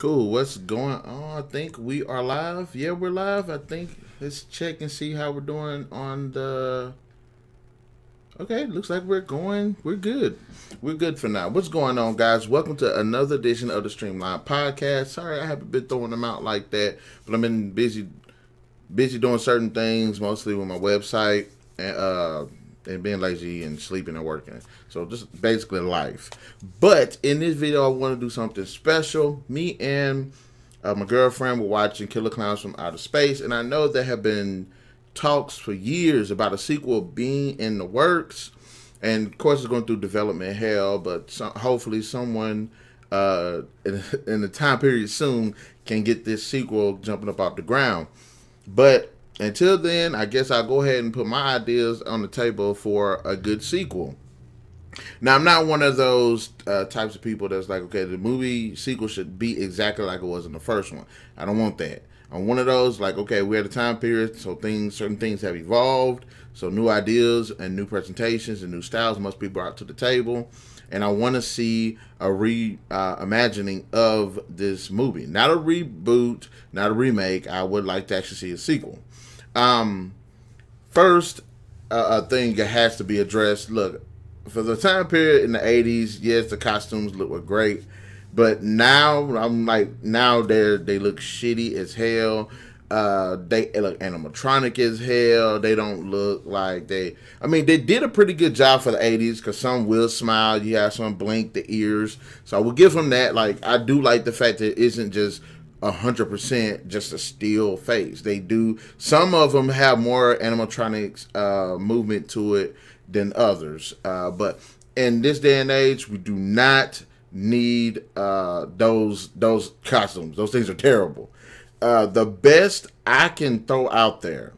Cool. What's going on? I think we are live. Yeah, we're live. I think let's check and see how we're doing on the. Okay, looks like we're going. We're good. We're good for now. What's going on, guys? Welcome to another edition of the Streamline Podcast. Sorry, I haven't been throwing them out like that, but I've been busy doing certain things, mostly with my website and being lazy and sleeping and working. So just basically life. But in this video, I want to do something special. Me and my girlfriend were watching Killer Klowns from Outer Space, and I know there have been talks for years about a sequel being in the works. And of course, it's going through development hell, but hopefully someone in the time period soon can get this sequel jumping up off the ground. But until then, I guess I'll go ahead and put my ideas on the table for a good sequel. Now, I'm not one of those types of people that's like, okay, the movie sequel should be exactly like it was in the first one. I don't want that. I'm one of those like, okay, we're at a time period, so certain things have evolved, so new ideas and new presentations and new styles must be brought to the table. And I want to see a reimagining of this movie. Not a reboot, not a remake. I would like to actually see a sequel. First, a thing that has to be addressed. Look, for the time period in the 80s, yes, the costumes were great. But now, now they look shitty as hell. They look animatronic as hell. They don't look like they did a pretty good job for the 80s because some will smile. You have some blink the ears. So I will give them that. Like, I do like the fact that it isn't just 100% just a still face. They do. Some of them have more animatronics movement to it than others. But in this day and age, we do not need those costumes. Those things are terrible. The best I can throw out there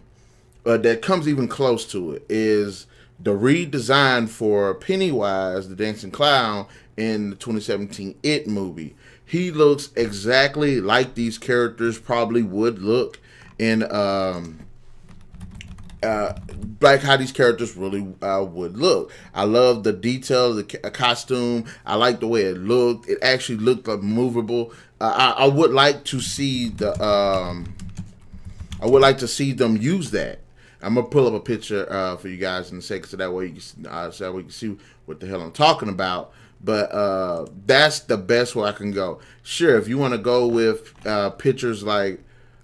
that comes even close to it is the redesign for Pennywise, the dancing clown, in the 2017 It movie. He looks exactly like these characters probably would look in like how these characters really would look. I love the detail of the costume. I like the way it looked. It actually looked like movable. I would like to see the I would like to see them use that. I'm gonna pull up a picture for you guys in a second, so that way you can see what the hell I'm talking about. But that's the best way I can go. Sure, if you want to go with pictures like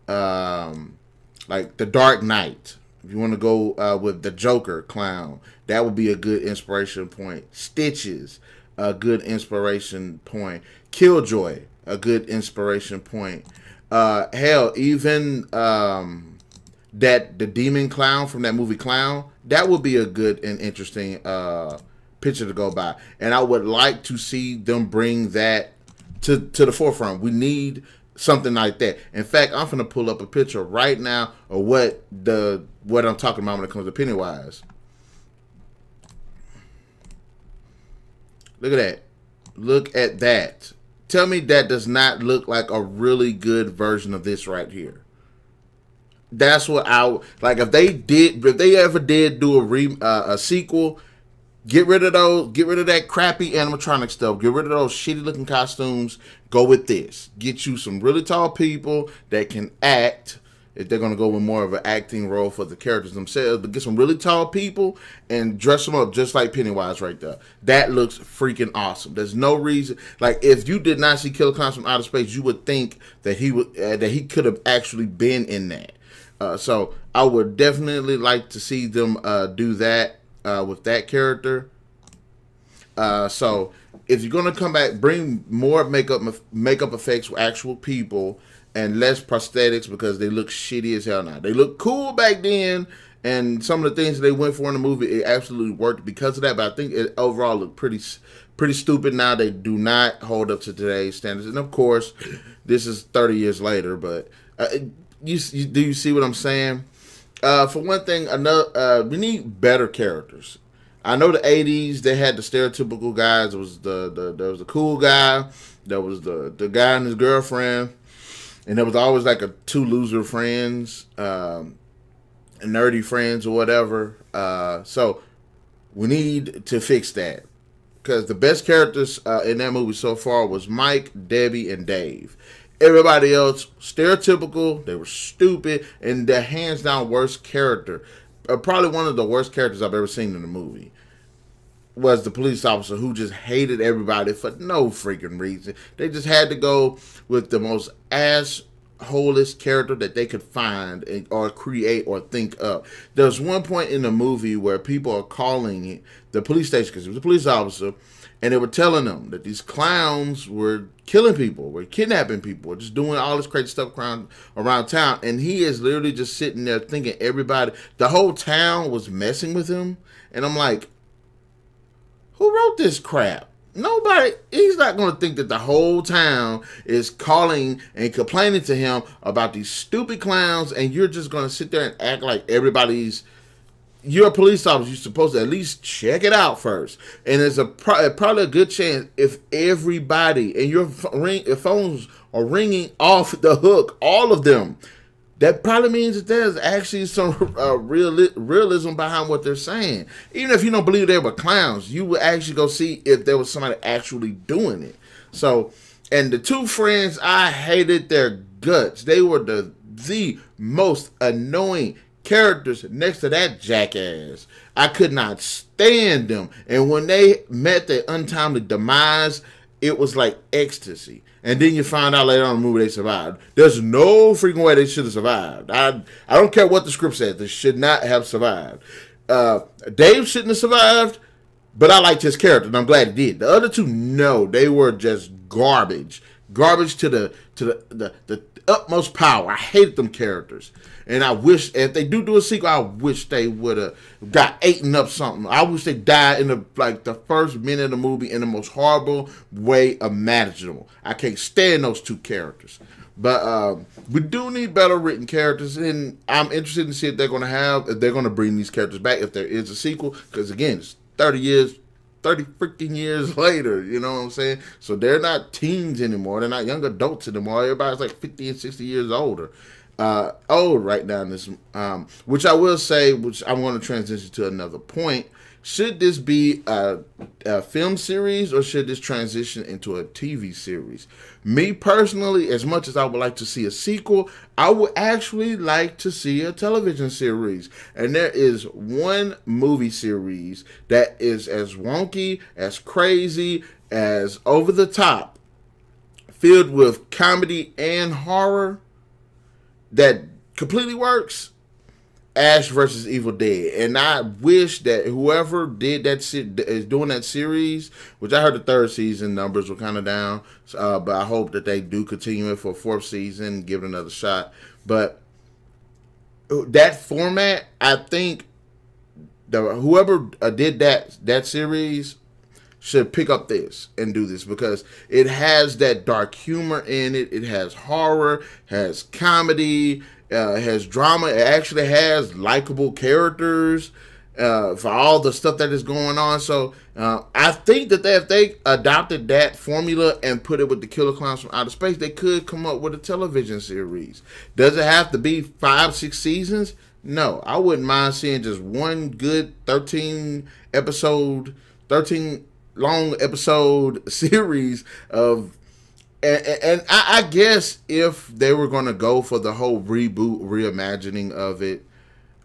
The Dark Knight. If you want to go with the Joker clown, that would be a good inspiration point. Stitches, a good inspiration point. Killjoy, a good inspiration point. Hell, even the demon clown from that movie Clown, that would be a good and interesting picture to go by. And I would like to see them bring that to the forefront. We need something like that. In fact, I'm gonna pull up a picture right now of what I'm talking about when it comes to Pennywise. Look at that. Look at that. Tell me that does not look like a really good version of this right here. That's what I like. If they ever did do a sequel, get rid of those. Get rid of that crappy animatronic stuff. Get rid of those shitty looking costumes. Go with this. Get you some really tall people that can act. If they're going to go with more of an acting role for the characters themselves, but get some really tall people and dress them up just like Pennywise right there. That looks freaking awesome. There's no reason. Like, if you did not see Killer Klowns from Outer Space, you would think that he could have actually been in that. So I would definitely like to see them do that with that character. So if you're gonna come back, bring more makeup effects with actual people and less prosthetics, because they look shitty as hell now. They look cool back then, and some of the things they went for in the movie, it absolutely worked because of that. But I think it overall looked pretty stupid now. They do not hold up to today's standards, and of course, this is 30 years later. But do you see what I'm saying? For one thing, we need better characters. I know the 80s, they had the stereotypical guys. There was the cool guy, there was the guy and his girlfriend, and there was always like two loser friends, nerdy friends or whatever. So we need to fix that, because the best characters in that movie so far was Mike, Debbie, and Dave. Everybody else, stereotypical, they were stupid, and the hands down worst character, probably one of the worst characters I've ever seen in a movie, was the police officer who just hated everybody for no freaking reason. They just had to go with the most assholest character that they could find or create or think of. There's one point in the movie where people are calling the police station because it was a police officer, and they were telling them that these clowns were killing people, were kidnapping people, were just doing all this crazy stuff around town. And he is literally just sitting there thinking everybody, the whole town was messing with him. And I'm like, who wrote this crap? Nobody. He's not going to think that the whole town is calling and complaining to him about these stupid clowns, and you're just going to sit there and act like everybody's. You're a police officer. You're supposed to at least check it out first. And there's probably a good chance if everybody and your phones are ringing off the hook, all of them, that probably means that there's actually some realism behind what they're saying. Even if you don't believe they were clowns, you would actually go see if there was somebody actually doing it. So, and the two friends, I hated their guts. They were the most annoying characters next to that jackass. I could not stand them. And when they met their untimely demise, it was like ecstasy. And then you find out later on in the movie they survived. There's no freaking way they should have survived. I don't care what the script said. They should not have survived. Dave shouldn't have survived, but I liked his character, and I'm glad he did. The other two, no. They were just garbage. Garbage to the utmost power. I hated them characters. And I wish, if they do a sequel, I wish they would have got eaten up something. I wish they died in the first minute of the movie in the most horrible way imaginable. I can't stand those two characters. But we do need better written characters, and I'm interested to see if they're going to bring these characters back if there is a sequel. Because again, it's 30 freaking years later, you know what I'm saying? So they're not teens anymore. They're not young adults anymore. Everybody's like 50 and 60 years older. Old right now in this, which I will say, which I want to transition to another point. Should this be a film series or should this transition into a TV series? Me personally, as much as I would like to see a sequel, I would actually like to see a television series. And there is one movie series that is as wonky, as crazy, as over the top, filled with comedy and horror, that completely works. Ash versus Evil Dead. And I wish that whoever did that is doing that series, which I heard the third season numbers were kind of down, but I hope that they do continue it for a fourth season, give it another shot. But that format, I think whoever did that series should pick up this and do this, because it has that dark humor in it. It has horror, has comedy, has drama. It actually has likable characters for all the stuff that is going on. So I think that if they adopted that formula and put it with the Killer Klowns from Outer Space, they could come up with a television series. Does it have to be 5-6 seasons? No, I wouldn't mind seeing just one good 13 long episode series of, and I guess if they were going to go for the whole reboot, reimagining of it,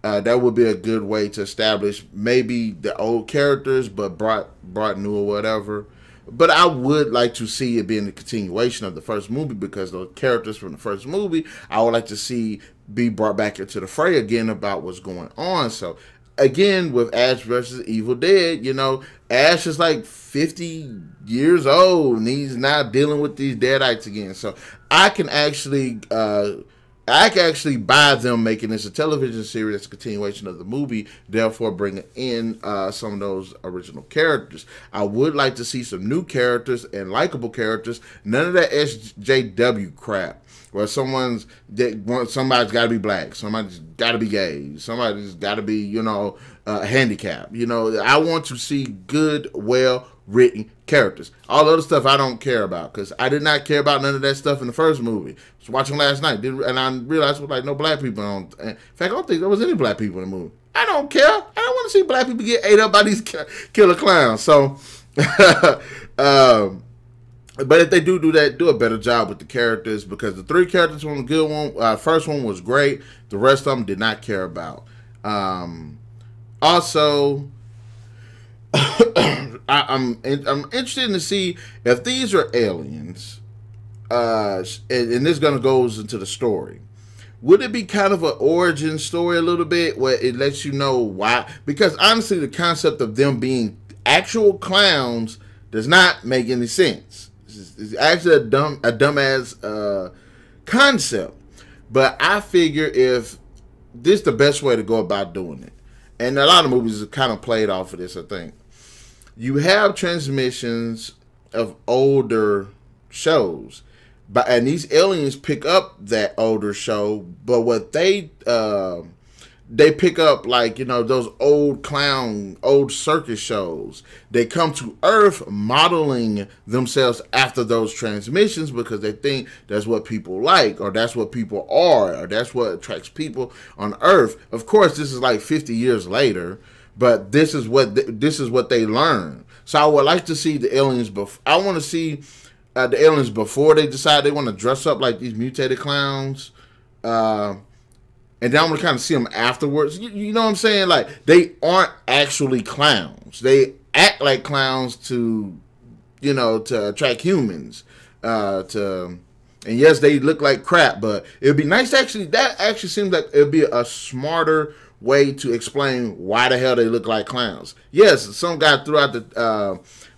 that would be a good way to establish maybe the old characters, but brought new or whatever. But I would like to see it being a continuation of the first movie, because the characters from the first movie, I would like to see be brought back into the fray again about what's going on. So again, with Ash versus Evil Dead, you know, Ash is like 50 years old and he's not dealing with these deadites again. So I can actually buy them making this a television series that's a continuation of the movie, therefore bringing in some of those original characters. I would like to see some new characters and likable characters. None of that SJW crap, where somebody's got to be black, somebody's got to be gay, somebody's got to be, you know, handicapped. You know, I want to see good, well-written characters. All the other stuff I don't care about, because I did not care about none of that stuff in the first movie. I was watching last night, and I realized like no black people on. In fact, I don't think there was any black people in the movie. I don't care. I don't want to see black people get ate up by these killer clowns. So, But if they do that, do a better job with the characters, because the 3 characters from the good one, first one was great. The rest of them did not care about. Also, I'm interested to see if these are aliens, and this gonna goes into the story. Would it be kind of an origin story a little bit where it lets you know why? Because honestly, the concept of them being actual clowns does not make any sense. It's actually a dumbass concept. But I figure if this is the best way to go about doing it, and a lot of movies have kind of played off of this, I think. You have transmissions of older shows, and these aliens pick up that older show, but what they pick up, like, you know, those old circus shows. They come to Earth modeling themselves after those transmissions because they think that's what people like, or that's what people are, or that's what attracts people on Earth. Of course, this is like 50 years later, but this is what they learn. So I would like to see the aliens I want to see the aliens before they decide they want to dress up like these mutated clowns. And then I'm going to kind of see them afterwards. You know what I'm saying? Like, they aren't actually clowns. They act like clowns to, you know, to attract humans. And yes, they look like crap, but it would be nice to actually, that actually seems like it would be a smarter way to explain why the hell they look like clowns. Yes, some guy threw out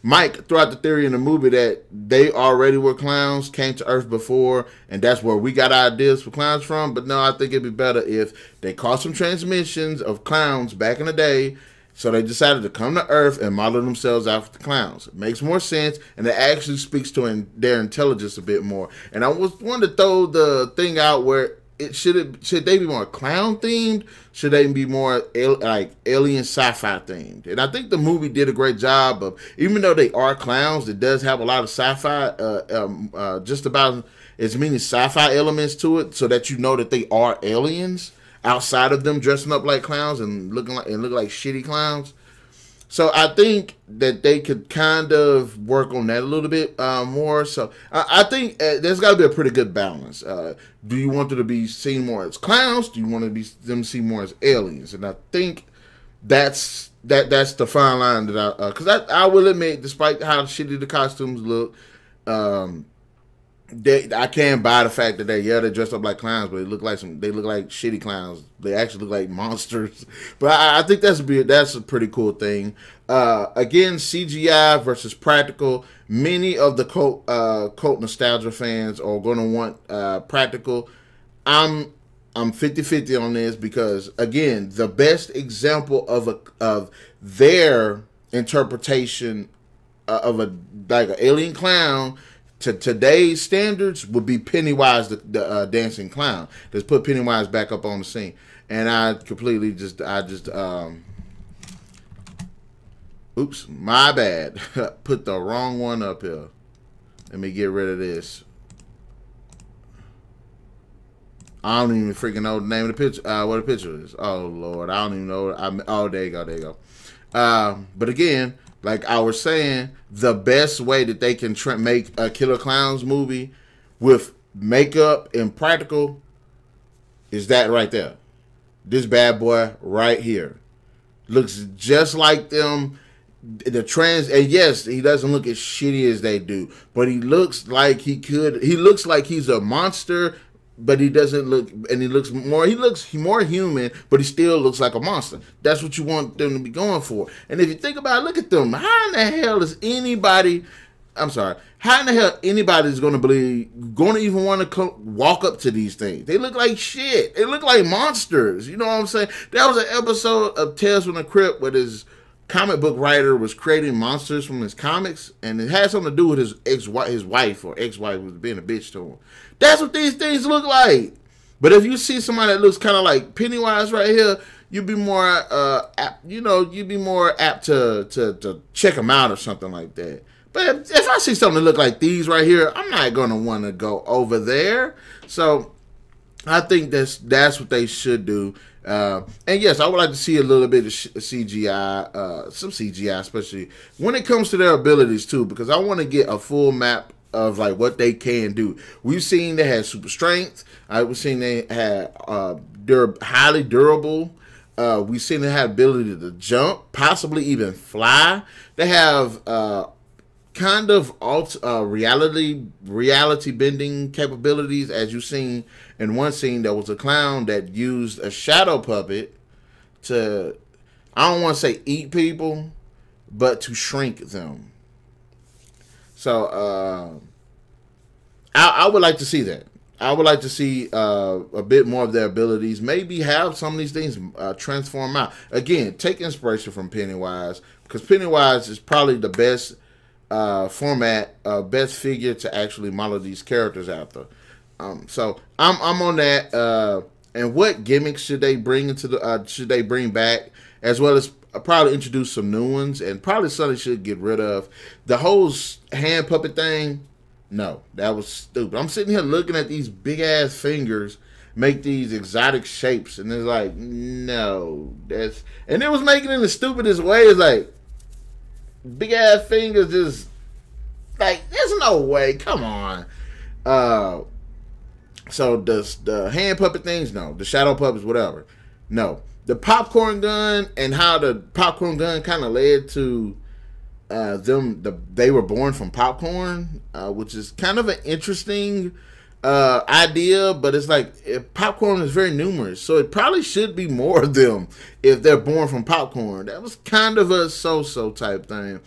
Mike threw out the theory in the movie that they already were clowns, came to Earth before, and that's where we got our ideas for clowns from. But no, I think it'd be better if they caught some transmissions of clowns back in the day, so they decided to come to Earth and model themselves after the clowns. It makes more sense, and it actually speaks to their intelligence a bit more. And I wanted to throw the thing out where should they be more clown themed? Should they be more like alien sci-fi themed? And I think the movie did a great job of, even though they are clowns, it does have a lot of sci-fi, just about as many sci-fi elements to it, so that you know that they are aliens outside of them dressing up like clowns and look like shitty clowns. So I think that they could kind of work on that a little bit more. So I think there's got to be a pretty good balance. Do you want them to be seen more as clowns? Do you want them to see more as aliens? And I think that's the fine line that because I will admit, despite how shitty the costumes look, I can't buy the fact that they dress up like clowns, but they look like shitty clowns. They actually look like monsters. But I think that's a pretty cool thing. Again, CGI versus practical. Many of the cult nostalgia fans are going to want practical. I'm 50-50 on this because, again, the best example of their interpretation of like an alien clown to today's standards would be Pennywise, the dancing clown. Let's put Pennywise back up on the scene. And I completely oops, my bad. Put the wrong one up here. Let me get rid of this. I don't even freaking know the name of the picture. What the picture is. Oh Lord, I don't even know. Oh, there you go. But again, like I was saying, the best way that they can make a Killer Klowns movie with makeup and practical is that right there. This bad boy right here looks just like them. And yes, he doesn't look as shitty as they do, but he looks like he looks like he's a monster, but he doesn't look, and he looks more human, but he still looks like a monster. That's what you want them to be going for. And if you think about it, look at them. How in the hell is anybody, how in the hell anybody is going to even want to walk up to these things? They look like shit. They look like monsters. You know what I'm saying? That was an episode of Tales from the Crypt where his comic book writer was creating monsters from his comics, and it had something to do with his wife or ex-wife was being a bitch to him. That's what these things look like. But if you see somebody that looks kind of like Pennywise right here, you'd be more apt, to check them out or something like that. But if I see something that look like these right here, I'm not going to want to go over there. So I think that's what they should do. And yes, I would like to see a little bit of CGI, some CGI, especially when it comes to their abilities too, because I want to get a full map of like what they can do. We've seen they had super strength. We've seen they had highly durable. We've seen they have ability to jump, possibly even fly. They have kind of reality bending capabilities, as you've seen in one scene. There was a clown that used a shadow puppet to, I don't want to say eat people, but to shrink them. So I would like to see that. I would like to see a bit more of their abilities. Maybe have some of these things transform out. Again, take inspiration from Pennywise, because Pennywise is probably the best best figure to actually model these characters after. So I'm on that. And what gimmicks should they bring into the should they bring back, as well as probably introduce some new ones, and probably something they should get rid of. The whole hand puppet thing, no, that was stupid. I'm sitting here looking at these big ass fingers make these exotic shapes, and it's like, no, and it was making it in the stupidest way. It's like big ass fingers, just like, there's no way. Come on. So the hand puppet things, no. The shadow puppets, whatever, no. The popcorn gun, and how the popcorn gun kind of led to they were born from popcorn, which is kind of an interesting idea, but it's like, popcorn is very numerous, so it probably should be more of them if they're born from popcorn. That was kind of a so-so type thing.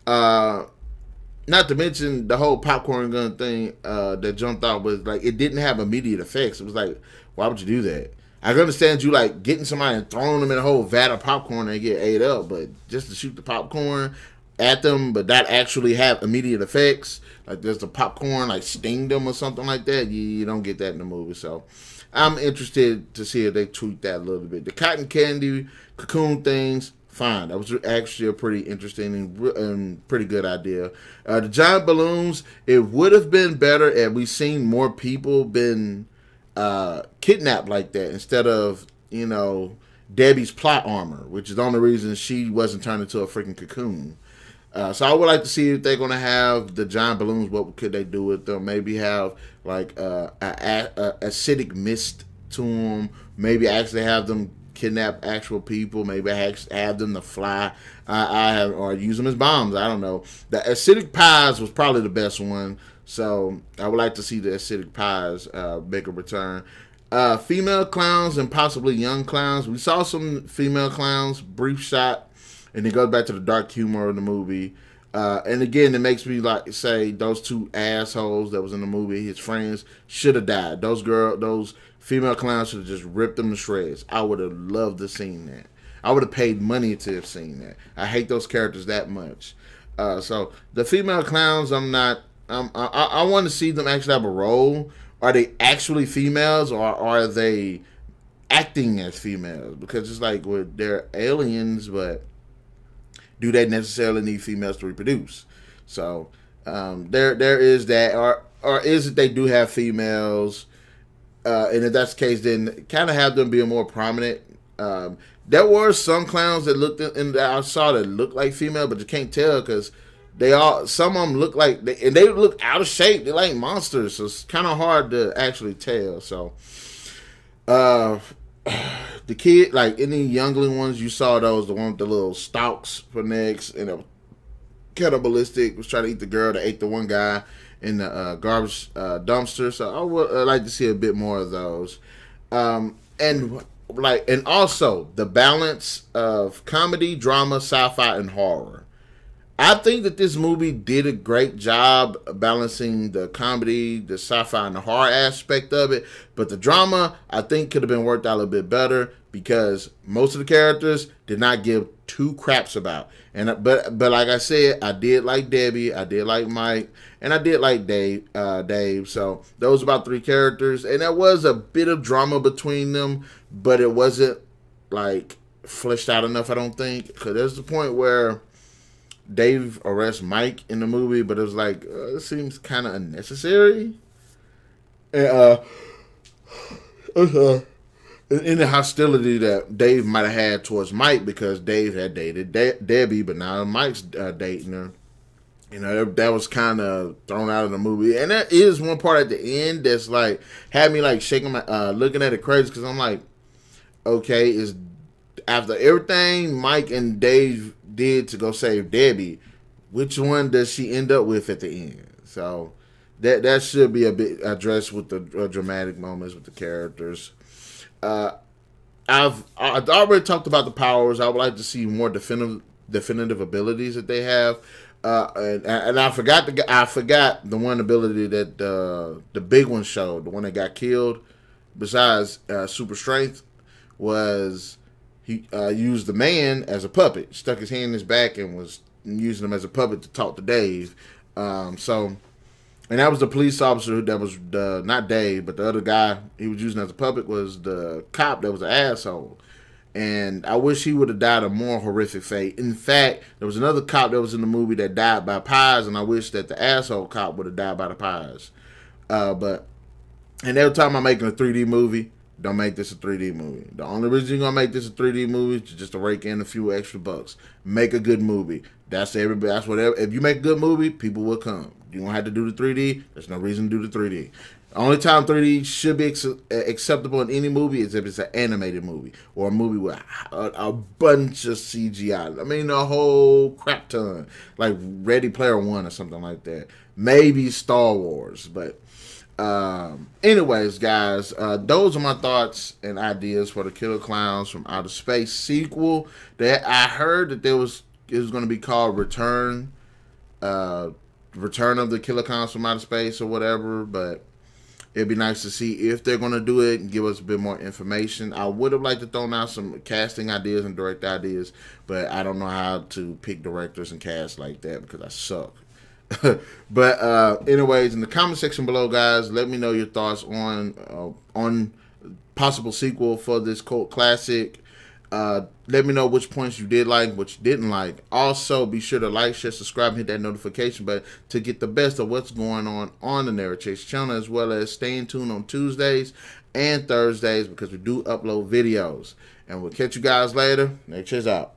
Not to mention the whole popcorn gun thing that jumped out was like, it didn't have immediate effects. It was like, why would you do that? I can understand you like getting somebody and throwing them in a whole vat of popcorn and they get ate up, but just to shoot the popcorn at them, but not actually have immediate effects, like there's the popcorn like sting them or something like that, you don't get that in the movie. So I'm interested to see if they tweak that a little bit. The cotton candy cocoon things, fine. That was actually a pretty interesting and pretty good idea. The giant balloons, it would have been better if we seen more people been kidnapped like that, instead of, you know, Debbie's plot armor, which is the only reason she wasn't turned into a freaking cocoon. So I would like to see if they're going to have the giant balloons. What could they do with them? Maybe have like a acidic mist to them. Maybe actually have them kidnap actual people. Maybe have them to fly. Or use them as bombs. I don't know. The acidic pies was probably the best one. So I would like to see the acidic pies make a return. Female clowns and possibly young clowns. We saw some female clowns, brief shot. And it goes back to the dark humor of the movie. And again, it makes me like say those two assholes that was in the movie, his friends, should have died. Those female clowns should have just ripped them to shreds. I would have loved to have seen that. I would have paid money to have seen that. I hate those characters that much. So the female clowns, I want to see them actually have a role. Are they actually females, or are they acting as females? Because it's like, well, they're aliens, but do they necessarily need females to reproduce? So there is that, or is it they do have females, and if that's the case, then kind of have them be more prominent. There were some clowns that looked that I saw that looked like female, but you can't tell because some of them look like and they look out of shape. They're like monsters, so it's kind of hard to actually tell. So the kid, like any youngling ones, you saw those, the one with the little stalks for necks and a cannibalistic, was trying to eat the girl that ate the one guy in the garbage dumpster. So I would like to see a bit more of those. And also the balance of comedy, drama, sci-fi, and horror. I think that this movie did a great job balancing the comedy, the sci-fi, and the horror aspect of it. But the drama, I think, could have been worked out a little bit better because most of the characters did not give two craps about. But like I said, I did like Debbie, I did like Mike, and I did like Dave. So those about three characters, and there was a bit of drama between them, but it wasn't like fleshed out enough, I don't think. Because there's the point where Dave arrests Mike in the movie, but it was like, it seems kind of unnecessary. And in the hostility that Dave might have had towards Mike, because Dave had dated Debbie, but now Mike's dating her. You know, that was kind of thrown out of the movie. And there is one part at the end that's like, had me like shaking my, looking at it crazy, because I'm like, okay, is after everything Mike and Dave did to go save Debbie, which one does she end up with at the end? So that should be a bit addressed with the dramatic moments with the characters. I've already talked about the powers. I would like to see more definitive abilities that they have. And I forgot the one ability that the big one showed, the one that got killed. Besides super strength, was he used the man as a puppet, stuck his hand in his back, and was using him as a puppet to talk to Dave. And that was the police officer that was not Dave, but the other guy he was using as a puppet was the cop that was an asshole. And I wish he would have died a more horrific fate. In fact, there was another cop that was in the movie that died by pies, and I wish that the asshole cop would have died by the pies. And they were talking about making a 3D movie. Don't make this a 3D movie. The only reason you're gonna make this a 3D movie is just to rake in a few extra bucks. Make a good movie. That's everybody. That's whatever. If you make a good movie, people will come. You don't have to do the 3D. There's no reason to do the 3D. The only time 3D should be acceptable in any movie is if it's an animated movie or a movie with a bunch of CGI. I mean, a whole crap ton, like Ready Player One or something like that. Maybe Star Wars, but. Anyways, guys, those are my thoughts and ideas for the Killer Klowns from Outer Space sequel. That I heard that it was going to be called Return of the Killer Klowns from Outer Space or whatever. But it'd be nice to see if they're going to do it and give us a bit more information. I would have liked to throw out some casting ideas and direct ideas, but I don't know how to pick directors and cast like that because I suck. But anyways, in the comment section below, guys, let me know your thoughts on possible sequel for this cult classic. Let me know which points you did like, what you didn't like. Also, be sure to like, share, subscribe, and hit that notification button to get the best of what's going on the Narik Chase channel, as well as staying tuned on Tuesdays and Thursdays because we do upload videos. And we'll catch you guys later. Narik Chase out.